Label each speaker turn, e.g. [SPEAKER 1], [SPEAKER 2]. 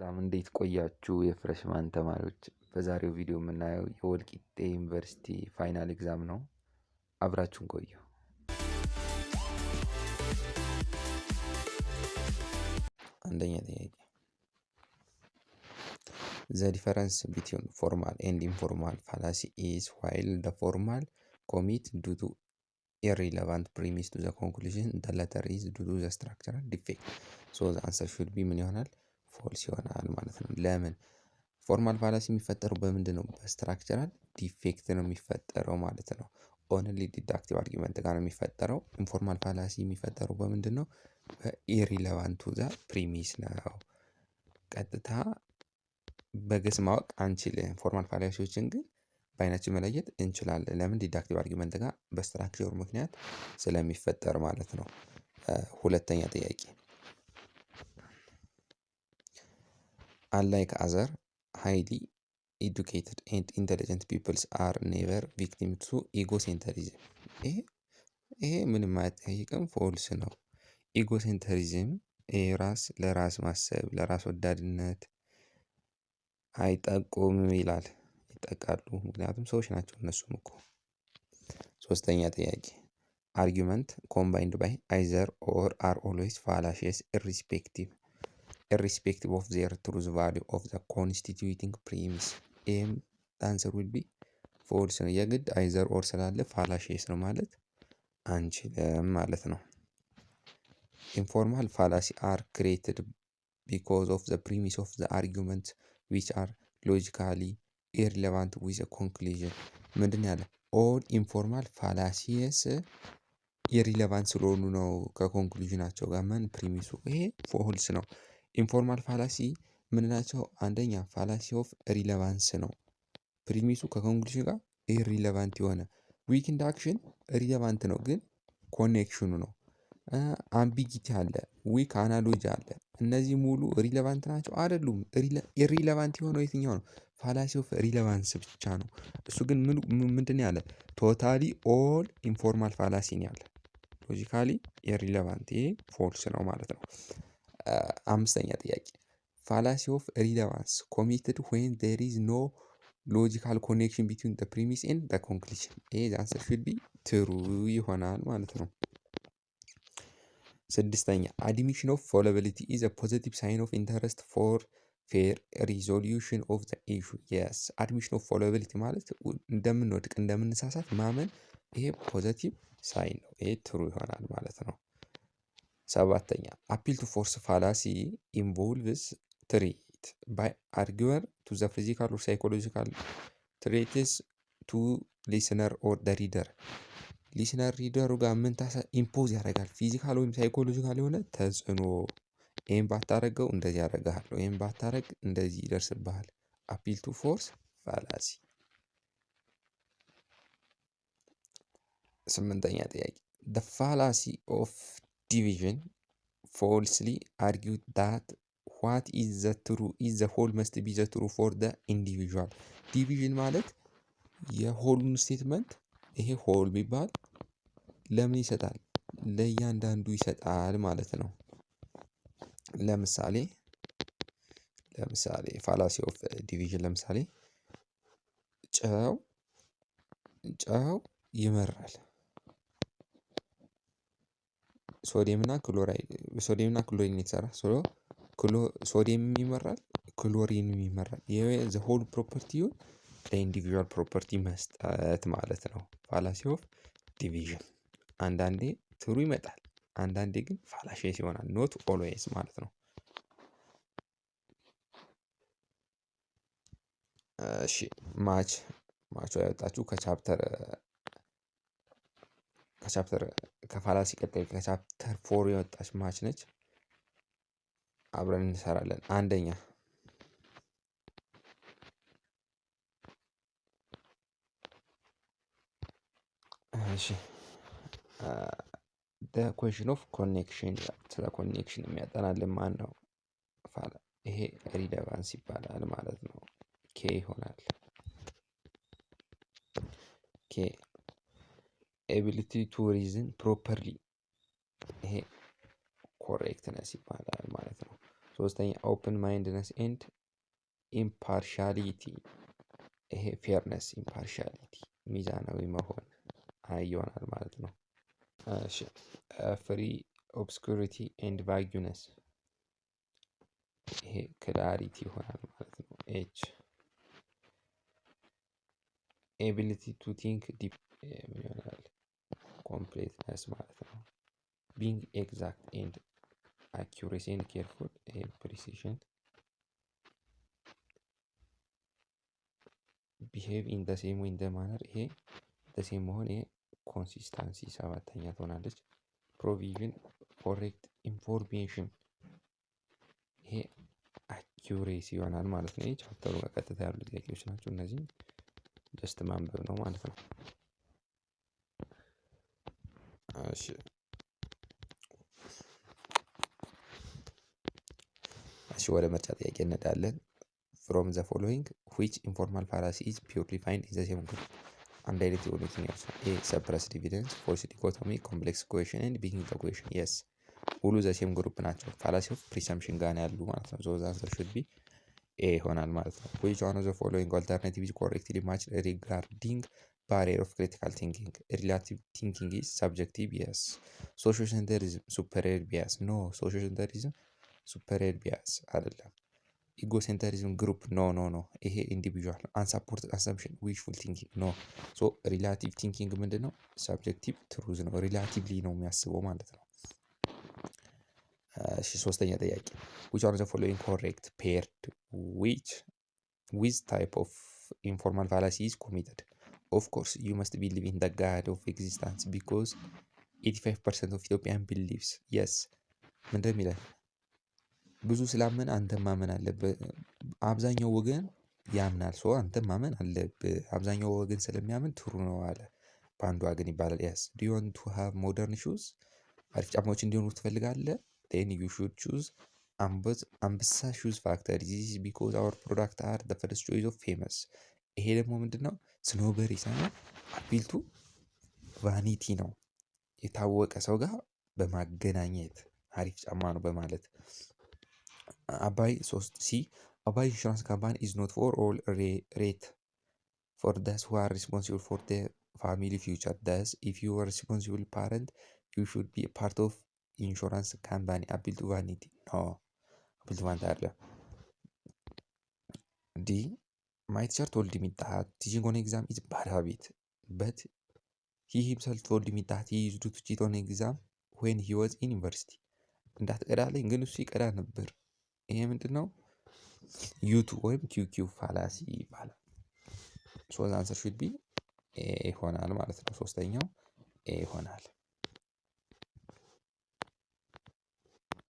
[SPEAKER 1] ሰላም እንዴት ቆያችሁ የፍሬሽማን ተማሪዎች? በዛሬው ቪዲዮ የምናየው የወልቂጤ ዩኒቨርሲቲ ፋይናል ኤግዛም ነው። አብራችሁን ቆዩ። አንደኛ ጥያቄ The difference between formal and informal fallacy is while the formal commit due to irrelevant premise to the conclusion, the latter is due to the structural defect. So the answer should be ምን ይሆናል? ፎልስ ይሆናል ማለት ነው። ለምን? ፎርማል ፋላሲ የሚፈጠረው በምንድን ነው? በስትራክቸራል ዲፌክት ነው የሚፈጠረው ማለት ነው። ኦንሊ ዲዳክቲቭ አርጊመንት ጋር ነው የሚፈጠረው። ኢንፎርማል ፋላሲ የሚፈጠረው በምንድን ነው? በኢሪሌቫንት ቱ ዘ ፕሪሚስ ነው። ቀጥታ በግስ ማወቅ አንችልም። ፎርማል ፋላሲዎችን ግን በአይናችን መለየት እንችላለን። ለምን? ዲዳክቲቭ አርጊመንት ጋር በስትራክቸሩ ምክንያት ስለሚፈጠር ማለት ነው። ሁለተኛ ጥያቄ unlike other highly educated and intelligent peoples are never victim to egocentrism. ይሄ ምንም አይጠይቅም፣ ፎልስ ነው። ኢጎሴንተሪዝም ራስ ለራስ ማሰብ፣ ለራስ ወዳድነት አይጠቁም ይላል። ይጠቃሉ፣ ምክንያቱም ሰዎች ናቸው እነሱም እኮ። ሶስተኛ ጥያቄ አርጊመንት ኮምባይንድ ባይ አይዘር ኦር አር ኦልዌይስ ፋላሺየስ irrespective of their truth value of the constituting premise. ይህም answer will be false ነው። የግድ አይዘር ኦር ስላለ ፋላሺየስ ነው ማለት አንችልም ማለት ነው። informal fallacy are created because of the premise of the argument which are logically irrelevant with the conclusion. ምንድን ያለ all informal fallacies ኢሪሌቫንት ስለሆኑ ነው ከኮንክሉዥናቸው ጋር ምን ፕሪሚሱ። ይሄ ፎልስ ነው። ኢንፎርማል ፋላሲ ምንላቸው? አንደኛ ፋላሲ ኦፍ ሪሌቫንስ ነው። ፕሪሚሱ ከኮንክሉዥን ጋር ኢሪሌቫንት የሆነ ዊክ ኢንዳክሽን ሪሌቫንት ነው ግን ኮኔክሽኑ ነው። አምቢጊቲ አለ፣ ዊክ አናሎጂ አለ። እነዚህ ሙሉ ሪሌቫንት ናቸው አይደሉም። ኢሪሌቫንት የሆነው የትኛው ነው? ፋላሲ ኦፍ ሪሌቫንስ ብቻ ነው። እሱ ግን ምንድን ያለ ቶታሊ ኦል ኢንፎርማል ፋላሲ ነው ያለ። ሎጂካሊ ኢሪሌቫንት፣ ይሄ ፎልስ ነው ማለት ነው። አምስተኛ ጥያቄ ፋላሲ ኦፍ ሪሌቫንስ ኮሚትድ ዌን ዜር ኢዝ ኖ ሎጂካል ኮኔክሽን ቢትዊን ዘ ፕሪሚስ ኤንድ ዘ ኮንክሉዥን። ይሄ አንሰር ሹድ ቢ ትሩ ይሆናል ማለት ነው። ስድስተኛ አድሚሽን ኦፍ ፎለቢሊቲ ኢዝ አ ፖዚቲቭ ሳይን ኦፍ ኢንተረስት ፎር ፌር ሪዞሉሽን ኦፍ ዘ ኢሹ። የስ አድሚሽን ኦፍ ፎለቢሊቲ ማለት እንደምንወድቅ እንደምንሳሳት ማመን፣ ይሄ ፖዚቲቭ ሳይን ነው። ይሄ ትሩ ይሆናል ማለት ነው። ሰባተኛ አፒል ቱ ፎርስ ፋላሲ ኢንቮልቭስ ትሪት ባይ አርጊወር ቱ ዘ ፊዚካል ኦር ሳይኮሎጂካል ትሬትስ ቱ ሊስነር ኦር ደ ሪደር። ሊስነር ሪደሩ ጋር ምን ኢምፖዝ ያደርጋል? ፊዚካል ወይም ሳይኮሎጂካል የሆነ ተጽዕኖ። ይህም ባታረገው እንደዚህ ያደርግሃለሁ፣ ይህም ባታረግ እንደዚህ ይደርስብሃል። አፒል ቱ ፎርስ ፋላሲ። ስምንተኛ ጥያቄ the fallacy of division falsely argued that what is the true is the whole must be the true for the individual. ዲቪዥን ማለት የሆሉን ስቴትመንት ይሄ ሆል ቢባል ለምን ይሰጣል? ለእያንዳንዱ ይሰጣል ማለት ነው። ለምሳሌ ፋላሲ ኦፍ ዲቪዥን ለምሳሌ ጨው ይመራል። ሶዲየምና ክሎሪን የተሰራ ሶዲየም ይመራል፣ ክሎሪንም ይመራል። ይሄ ዘ ሆል ፕሮፐርቲውን ለኢንዲቪዥዋል ፕሮፐርቲ መስጠት ማለት ነው። ፋላሲ ኦፍ ዲቪዥን አንዳንዴ ትሩ ይመጣል፣ አንዳንዴ ግን ፋላሺየስ ይሆናል። ኖት ኦልዌይስ ማለት ነው። እሺ ማች ያወጣችሁ ከፋላሲ ቀጣይ ከቻፕተር 4 የወጣች ማች ነች። አብረን እንሰራለን። አንደኛ እሺ the question of connection፣ ስለ ኮኔክሽን የሚያጠናልን ማን ነው? ይሄ ሪሌቫንስ ይባላል ማለት ነው። ኬ ይሆናል። ኬ ኤቢሊቲ ቱ ሪዝን ፕሮፐርሊ፣ ይሄ ኮሬክትነስ ይባላል ማለት ነው። ሶ ሶስተኛ ኦፕን ማይንድነስ ኤንድ ኢምፓርሻሊቲ። ይሄ ፌርነስ፣ ኢምፓርሻሊቲ ሚዛናዊ መሆን ይሆናል ማለት ነው። እሺ ፍሪ ኦብስኩሪቲ ኤንድ ቫጊነስ። ይሄ ክላሪቲ ይሆናል ማለት ነው። ኤች ኤቢሊቲ ቱ ቲንክ ዲፕ ይሆናል። ኮምፕሌትነስ ማለት ነው። ቢንግ ኤግዛክት ኤንድ አኪሬሲ ኤንድ ኬርፉል። ይሄ ፕሪሲሽን። ቢሄቭ ኢን ደ ሴም ወይ ኢን ደ ማነር። ይሄ ደ ሴም መሆን። ይሄ ኮንሲስታንሲ ሰባተኛ ትሆናለች። ፕሮቪዥን ኮሬክት ኢንፎርሜሽን። ይሄ አኪሬሲ ይሆናል ማለት ነው። ይህ ቻፕተሩ በቀጥታ ያሉ ጥያቄዎች ናቸው። እነዚህ ጀስት ማንበብ ነው ማለት ነው። እሺ ወደ ምርጫ ጥያቄ እንሄዳለን። ፍሮም ዘ ፎሎዊንግ ዊች ኢንፎርማል ፋላሲ ኢዝ ፒውርሊ ፋይንድ ኢን ዘ ሴም ግሩፕ። አንድ አይነት የሆኑትን ያው ኤ ሰፕረስድ ኤቪደንስ፣ ፎልስ ዲኮቶሚ፣ ኮምፕሌክስ ኢኩዌሽን ኤንድ ቢጊንግ ዘ ኢኩዌሽን። የስ ሁሉ ዘ ሴም ግሩፕ ናቸው። ፋላሲ ኦፍ ፕሪሰምፕሽን ጋር ያሉ ማለት ነው። ዞ ዘ አንሰር ሹድ ቢ ኤ ይሆናል ማለት ነው። ዊች ዋን ኦፍ ዘ ፎሎዊንግ ኦልተርናቲቭ ኢዝ ኮሬክትሊ ማችድ ሪጋርዲንግ ባሪየር ኦፍ ክሪቲካል ቲንኪንግ። ሪላቲቭ ቲንኪንግ ኢዝ ሰብጀክቲቭ። የስ ሶሻል ሴንተሪዝም ሱፐሪየር ቢያስ። ኖ ሶሻል ሴንተሪዝም ሱፐሪየር ቢያስ አይደለም። ኢጎሴንተሪዝም ግሩፕ ኖ ኖ ኖ። ይሄ ኢንዲቪዥዋል አንሳፖርትድ አሰምፕሽን ዊሽፉል ቲንኪንግ ኖ። ሶ ሪላቲቭ ቲንኪንግ ምንድን ነው? ሰብጀክቲቭ ትሩዝ ነው። ሪላቲቭሊ ነው የሚያስበው ማለት ነው። እሺ ሶስተኛ ጥያቄ which one of the following correct paired with type of informal fallacy is committed? Of course you must believe in the God of existence because 85% of Ethiopian believes. yes ምንድን ይላል? ብዙ ስላመን አንተም ማመን አለብህ። አብዛኛው ወገን ያምናል። ሶ አንተም ማመን አለብህ። አብዛኛው ወገን ስለሚያምን ትሩ ነው አለ። በአንዱ ወገን ይባላል። yes do you want to have modern shoes? አሪፍ ጫማዎች እንዲሆኑ ትፈልጋለህ? then you should choose አንበሳ ሹዝ ፋክተሪ this is because our product are the first choice of famous። ይሄ ደግሞ ምንድነው? ስኖበሪ ሳይሆን አፒልቱ ቫኒቲ ነው። የታወቀ ሰው ጋር በማገናኘት አሪፍ ጫማ ነው በማለት። አባይ 3 ሲ አባይ ኢንሹራንስ ካምፓኒ is not for all rate for those who are responsible for their family future. thus if you are responsible parent you should be a part of ኢንሹራንስ ካምፓኒ አፒል ቱ ቫኒቲ ኖ አፒል ቱ ቫኒቲ አለ። ዲ ማይ ቲቸር ቶልድ ሚ ዳት ቲቺንግ ኦን ኤግዛም ኢዝ ባድ ሃቢት በት ሂ ሂምሰልፍ ቶልድ ሚ ዳት ሂ ዩዝድ ቱ ቺት ኦን ኤግዛም ዌን ሂ ዋዝ ኢን ዩኒቨርሲቲ። እንዳትቀዳለኝ ግን እሱ ይቀዳ ነበር። ይሄ ምንድን ነው? ዩቱ ወይም ኪውኪው ፋላሲ ይባላል። ሶ ዘ አንሰር ሹድ ቢ ኤ ይሆናል ማለት ነው። ሶስተኛው ኤ ይሆናል።